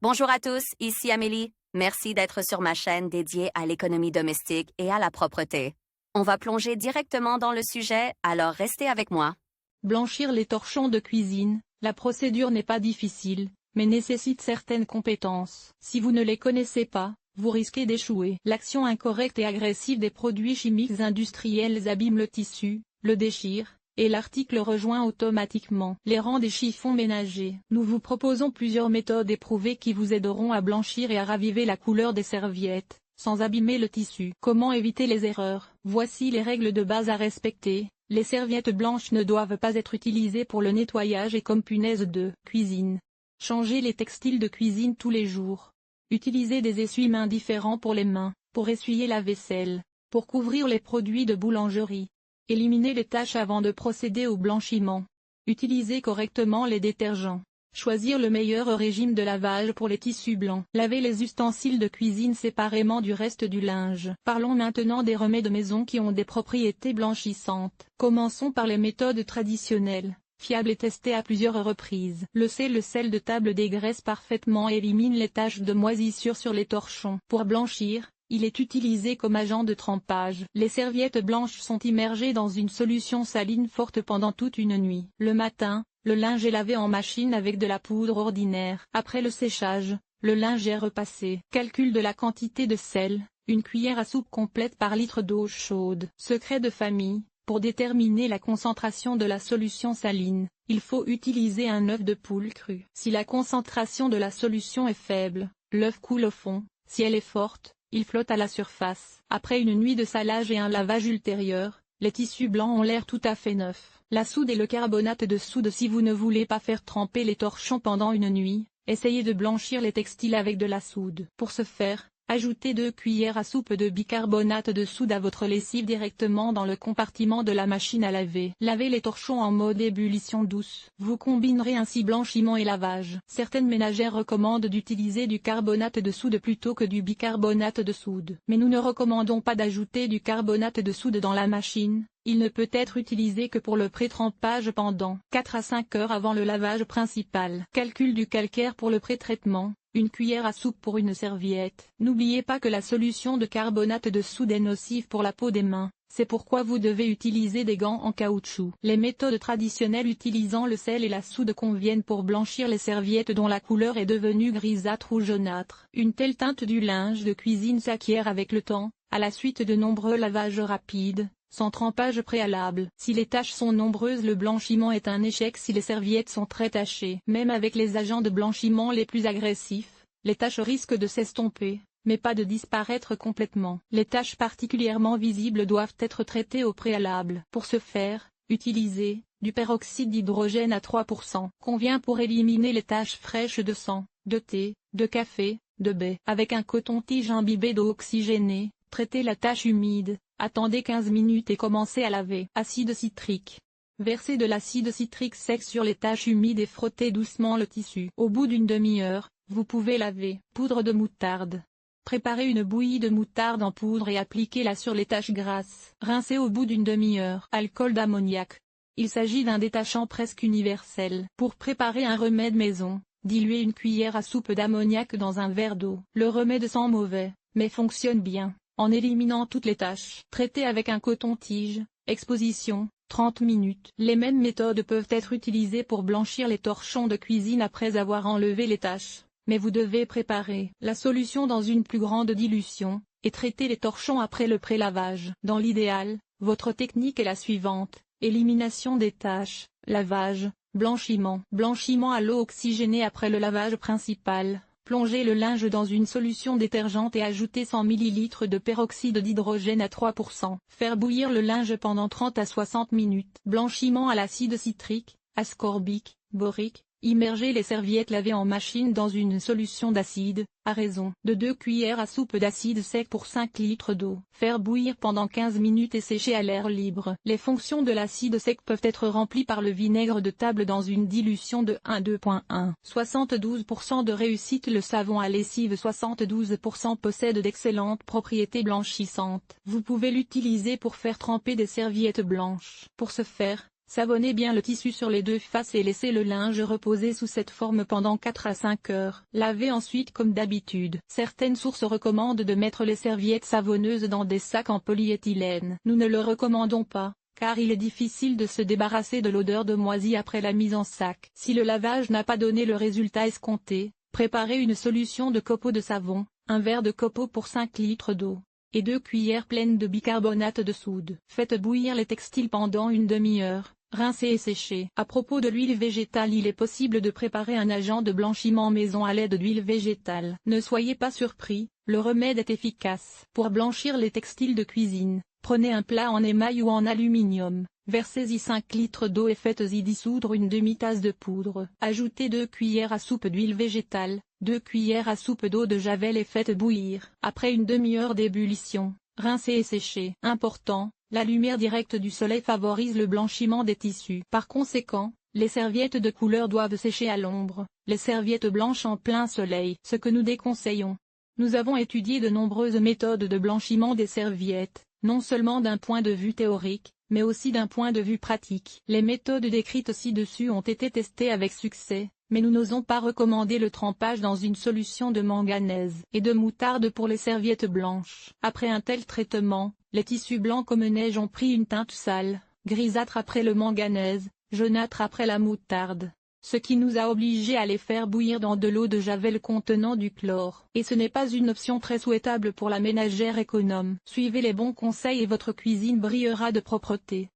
Bonjour à tous, ici Amélie. Merci d'être sur ma chaîne dédiée à l'économie domestique et à la propreté. On va plonger directement dans le sujet, alors restez avec moi. Blanchir les torchons de cuisine, la procédure n'est pas difficile, mais nécessite certaines compétences. Si vous ne les connaissez pas, vous risquez d'échouer. L'action incorrecte et agressive des produits chimiques industriels abîme le tissu, le déchire, et l'article rejoint automatiquement les rangs des chiffons ménagers. Nous vous proposons plusieurs méthodes éprouvées qui vous aideront à blanchir et à raviver la couleur des serviettes, sans abîmer le tissu. Comment éviter les erreurs? Voici les règles de base à respecter. Les serviettes blanches ne doivent pas être utilisées pour le nettoyage et comme punaise de cuisine. Changez les textiles de cuisine tous les jours. Utilisez des essuie-mains différents pour les mains, pour essuyer la vaisselle, pour couvrir les produits de boulangerie. Éliminez les taches avant de procéder au blanchiment. Utilisez correctement les détergents. Choisir le meilleur régime de lavage pour les tissus blancs. Lavez les ustensiles de cuisine séparément du reste du linge. Parlons maintenant des remèdes maison qui ont des propriétés blanchissantes. Commençons par les méthodes traditionnelles, fiables et testées à plusieurs reprises. Le sel de table dégraisse parfaitement et élimine les taches de moisissure sur les torchons. Pour blanchir, il est utilisé comme agent de trempage. Les serviettes blanches sont immergées dans une solution saline forte pendant toute une nuit. Le matin, le linge est lavé en machine avec de la poudre ordinaire. Après le séchage, le linge est repassé. Calcul de la quantité de sel, une cuillère à soupe complète par litre d'eau chaude. Secret de famille, pour déterminer la concentration de la solution saline, il faut utiliser un œuf de poule cru. Si la concentration de la solution est faible, l'œuf coule au fond. Si elle est forte, il flotte à la surface. Après une nuit de salage et un lavage ultérieur, les tissus blancs ont l'air tout à fait neufs. La soude et le carbonate de soude. Si vous ne voulez pas faire tremper les torchons pendant une nuit, essayez de blanchir les textiles avec de la soude. Pour ce faire, ajoutez 2 cuillères à soupe de bicarbonate de soude à votre lessive directement dans le compartiment de la machine à laver. Lavez les torchons en mode ébullition douce. Vous combinerez ainsi blanchiment et lavage. Certaines ménagères recommandent d'utiliser du carbonate de soude plutôt que du bicarbonate de soude. Mais nous ne recommandons pas d'ajouter du carbonate de soude dans la machine. Il ne peut être utilisé que pour le pré-trempage pendant 4 à 5 heures avant le lavage principal. Calcul du calcaire pour le pré-traitement. Une cuillère à soupe pour une serviette. N'oubliez pas que la solution de carbonate de soude est nocive pour la peau des mains, c'est pourquoi vous devez utiliser des gants en caoutchouc. Les méthodes traditionnelles utilisant le sel et la soude conviennent pour blanchir les serviettes dont la couleur est devenue grisâtre ou jaunâtre. Une telle teinte du linge de cuisine s'acquiert avec le temps, à la suite de nombreux lavages rapides, sans trempage préalable. Si les taches sont nombreuses, le blanchiment est un échec si les serviettes sont très tachées. Même avec les agents de blanchiment les plus agressifs, les taches risquent de s'estomper, mais pas de disparaître complètement. Les taches particulièrement visibles doivent être traitées au préalable. Pour ce faire, utilisez du peroxyde d'hydrogène à 3%. Convient pour éliminer les taches fraîches de sang, de thé, de café, de baie. Avec un coton-tige imbibé d'eau oxygénée, traitez la tache humide. Attendez 15 minutes et commencez à laver. Acide citrique. Versez de l'acide citrique sec sur les taches humides et frottez doucement le tissu. Au bout d'une demi-heure, vous pouvez laver. Poudre de moutarde. Préparez une bouillie de moutarde en poudre et appliquez-la sur les taches grasses. Rincez au bout d'une demi-heure. Alcool d'ammoniac. Il s'agit d'un détachant presque universel. Pour préparer un remède maison, diluez une cuillère à soupe d'ammoniac dans un verre d'eau. Le remède sent mauvais, mais fonctionne bien, en éliminant toutes les taches. Traitez avec un coton-tige. Exposition, 30 minutes. Les mêmes méthodes peuvent être utilisées pour blanchir les torchons de cuisine après avoir enlevé les taches, mais vous devez préparer la solution dans une plus grande dilution, et traiter les torchons après le pré-lavage. Dans l'idéal, votre technique est la suivante: élimination des taches, lavage, blanchiment. Blanchiment à l'eau oxygénée après le lavage principal. Plongez le linge dans une solution détergente et ajoutez 100 ml de peroxyde d'hydrogène à 3%. Faire bouillir le linge pendant 30 à 60 minutes. Blanchiment à l'acide citrique, ascorbique, borique. Immergez les serviettes lavées en machine dans une solution d'acide, à raison de 2 cuillères à soupe d'acide sec pour 5 litres d'eau. Faire bouillir pendant 15 minutes et sécher à l'air libre. Les fonctions de l'acide sec peuvent être remplies par le vinaigre de table dans une dilution de 1,2.1. 72% de réussite. Le savon à lessive 72% possède d'excellentes propriétés blanchissantes. Vous pouvez l'utiliser pour faire tremper des serviettes blanches. Pour ce faire, Savonnez bien le tissu sur les deux faces et laissez le linge reposer sous cette forme pendant 4 à 5 heures. Lavez ensuite comme d'habitude. Certaines sources recommandent de mettre les serviettes savonneuses dans des sacs en polyéthylène. Nous ne le recommandons pas, car il est difficile de se débarrasser de l'odeur de moisi après la mise en sac. Si le lavage n'a pas donné le résultat escompté, préparez une solution de copeaux de savon, un verre de copeaux pour 5 litres d'eau, et 2 cuillères pleines de bicarbonate de soude. Faites bouillir les textiles pendant une demi-heure. Rincez et séchez. À propos de l'huile végétale, il est possible de préparer un agent de blanchiment maison à l'aide d'huile végétale. Ne soyez pas surpris, le remède est efficace. Pour blanchir les textiles de cuisine, prenez un plat en émail ou en aluminium, versez-y 5 litres d'eau et faites-y dissoudre une demi-tasse de poudre. Ajoutez 2 cuillères à soupe d'huile végétale, 2 cuillères à soupe d'eau de javel et faites bouillir. Après une demi-heure d'ébullition, rincez et séchez. Important, la lumière directe du soleil favorise le blanchiment des tissus. Par conséquent, les serviettes de couleur doivent sécher à l'ombre, les serviettes blanches en plein soleil. Ce que nous déconseillons. Nous avons étudié de nombreuses méthodes de blanchiment des serviettes, non seulement d'un point de vue théorique, mais aussi d'un point de vue pratique. Les méthodes décrites ci-dessus ont été testées avec succès, mais nous n'osons pas recommander le trempage dans une solution de manganèse et de moutarde pour les serviettes blanches. Après un tel traitement, les tissus blancs comme neige ont pris une teinte sale, grisâtre après le manganèse, jaunâtre après la moutarde, ce qui nous a obligés à les faire bouillir dans de l'eau de javel contenant du chlore. Et ce n'est pas une option très souhaitable pour la ménagère économe. Suivez les bons conseils et votre cuisine brillera de propreté.